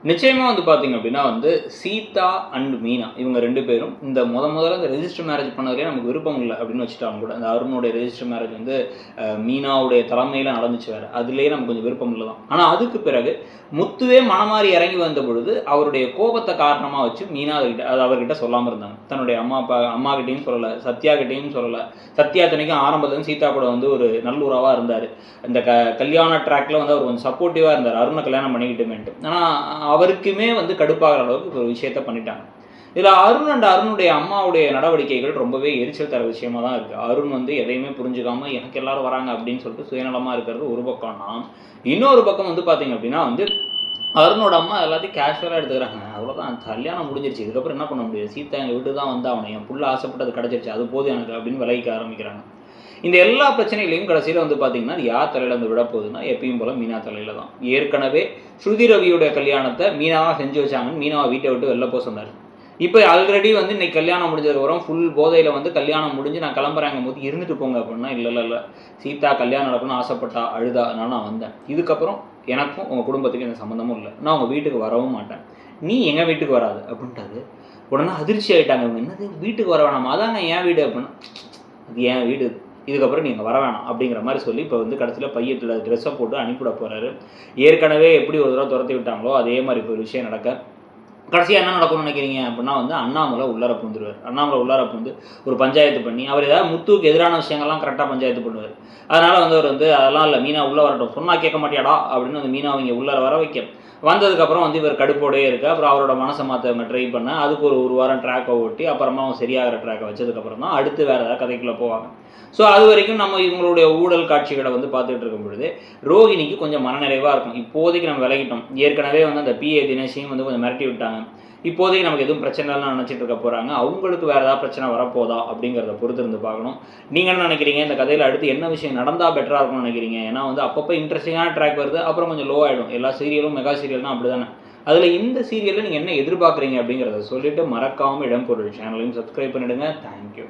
நிச்சயமா வந்து பார்த்தீங்க அப்படின்னா வந்து சீதா அண்ட் மீனா இவங்க 2 பேரும் இந்த முதல்ல இந்த ரெஜிஸ்டர் மேரேஜ் பண்ணதுலேயே நமக்கு விருப்பம் இல்லை அப்படின்னு வச்சுட்டாங்க கூட. அந்த அருணுடைய ரெஜிஸ்டர் மேரேஜ் வந்து மீனாவுடைய தலைமையில் நடந்துச்சு வேறு, அதுலேயே நமக்கு கொஞ்சம் விருப்பம் இல்லை தான். ஆனால் அதுக்கு பிறகு முத்துவே மனமாறி இறங்கி வந்த பொழுது அவருடைய கோபத்தை காரணமாக வச்சு மீனா அது அவர்கிட்ட சொல்லாமல் இருந்தாங்க. தன்னுடைய அம்மா கிட்டேயும் சொல்லலை, சத்யா கிட்டேயும் சொல்லலை. சத்யா தனிக்கும் ஆரம்பத்துலேருந்து சீதா கூட வந்து ஒரு நல்லுறவாக இருந்தார். இந்த கல்யாண ட்ராக்ல வந்து அவர் கொஞ்சம் சப்போர்ட்டிவாக இருந்தார், அருணை கல்யாணம் பண்ணிக்கிட்டுமேன்ட்டு. ஆனால் அவருக்குமே வந்து கடுப்பாகிற அளவுக்கு ஒரு விஷயத்த பண்ணிட்டாங்க. இதில் அருண் அண்ட் அருணுடைய அம்மாவுடைய நடவடிக்கைகள் ரொம்பவே எரிச்சல் தர விஷயமா தான் இருக்குது. அருண் வந்து எதையுமே புரிஞ்சுக்காமல் எனக்கு எல்லாரும் வராங்க அப்படின்னு சொல்லிட்டு சுயநலமாக இருக்கிறது ஒரு பக்கம்னா, இன்னொரு பக்கம் வந்து பார்த்தீங்க அப்படின்னா வந்து அருணோட அம்மா எல்லாத்தையும் கேஷுவலாக எடுத்துக்கிறாங்க. அவ்வளோதான், கல்யாணம் முடிஞ்சிருச்சு, இதுக்கப்புறம் என்ன பண்ண முடியாது, சீதா எங்கள் வீட்டு தான் வந்து அவனை என் புள்ள ஆசைப்பட்டது கிடச்சிருச்சு, அது போதும் எனக்கு அப்படின்னு விளைவிக்க ஆரம்பிக்கிறாங்க. இந்த எல்லா பிரச்சனைகளையும் கடைசியில் வந்து பார்த்தீங்கன்னா யார் தலையில் வந்து விட போகுதுன்னா எப்பயும் போல் மீனா தலையில் தான். ஏற்கனவே ஸ்ருதி ரவியோட கல்யாணத்தை மீனாவாக செஞ்சு வச்சாங்கன்னு மீனாவை வீட்டை விட்டு வெளில போக சொன்னார். இப்போ ஆல்ரெடி வந்து இன்னைக்கு கல்யாணம் முடிஞ்சதுக்கப்புறம் ஃபுல் போதையில் வந்து கல்யாணம் முடிஞ்சு நான் கிளம்புறேங்கும் போது இருந்துட்டு போங்க அப்படின்னா இல்லை சீதா கல்யாணம் நடக்கணும்னு ஆசைப்பட்டா, அழுதா, அதனால நான் வந்தேன். இதுக்கப்புறம் எனக்கும் உங்கள் குடும்பத்துக்கு எந்த சம்மந்தமும் இல்லை, நான் உங்கள் வீட்டுக்கு வரவும் மாட்டேன், நீ எங்கள் வீட்டுக்கு வராது அப்படின்ட்டாரு. உடனே அதிர்ச்சி ஆகிட்டாங்க. என்னது வீட்டுக்கு வர வேணாமா, அதாங்க என் வீடு அப்படின்னா, அது என் வீடு, இதுக்கப்புறம் நீங்கள் வர வேணாம் அப்படிங்கிற மாதிரி சொல்லி இப்போ வந்து கடைசியில் பையத்தில் ட்ரெஸ்ஸை போட்டு அனுப்பிவிட போகிறாரு. ஏற்கனவே எப்படி ஒரு தடவை துரத்தி விட்டாங்களோ அதே மாதிரி இப்போ ஒரு விஷயம் நடக்க கடைசியாக என்ன நடக்கும்னு நினைக்கிறீங்க அப்படின்னா வந்து அண்ணாமலை உள்ளார பூந்துருவார். அண்ணாமலை உள்ளார பூந்து ஒரு பஞ்சாயத்து பண்ணி அவர் ஏதாவது முத்துவுக்கு எதிரான விஷயங்கள்லாம் கரெக்டாக பஞ்சாயத்து பண்ணுவார். அதனால் வந்து அவர் வந்து அதெல்லாம் இல்லை, மீனா உள்ளே வரட்டும், சொன்னால் கேட்க மாட்டியாடா அப்படின்னு வந்து மீனா அவங்க உள்ளார வர வைக்க வந்ததுக்கப்புறம் வந்து இவர் கடுப்போடையே இருக்குது. அப்புறம் அவரோட மனசை மாற்றவங்க ட்ரை பண்ண அதுக்கு ஒரு வாரம் ட்ராக்கை ஓட்டி அப்புறமா அவன் சரியாகிற ட்ராக்கை வச்சதுக்கப்புறம் தான் அடுத்து வேறு ஏதாவது கதைக்குள்ளே போவாங்க. ஸோ அது வரைக்கும் நம்ம இவங்களுடைய ஊழல் காட்சிகளை வந்து பார்த்துட்டு இருக்கும் பொழுது ரோகிணிக்கு கொஞ்சம் மனநிறைவாக இருக்கும். இப்போதைக்கு நம்ம விலகிட்டோம், ஏற்கனவே வந்து அந்த பிஏ தினேஷையும் வந்து கொஞ்சம் மிரட்டி விட்டாங்க, இப்போதைக்கு நமக்கு எதுவும் பிரச்சனைலாம் நினச்சிட்டு இருக்க போகிறாங்க, அவங்களுக்கு வேறு ஏதாவது பிரச்சனை வரப்போதா அப்படிங்கிறத பொறுத்து இருந்து பார்க்கணும். நீங்கள் என்ன நினைக்கிறீங்க, இந்த கதையில் அடுத்து என்ன விஷயம் நடந்தால் பெட்டராக இருக்கும்னு நினைக்கிறீங்க? ஏன்னா வந்து அப்பப்போ இன்ட்ரெஸ்டிங்கான ட்ராக் வருது, அப்புறம் கொஞ்சம் லோ ஆகிடும். எல்லா சீரியலும் மெகா சீரியல் தான் அப்படி தானே. அதில் இந்த சீரியலில் நீங்கள் என்ன எதிர்பார்க்குறீங்க அப்படிங்கிறத சொல்லிவிட்டு மறக்காமல் இடம்பொருள் சேனலையும் சப்ஸ்கிரைப் பண்ணிவிடுங்க. தேங்க்யூ.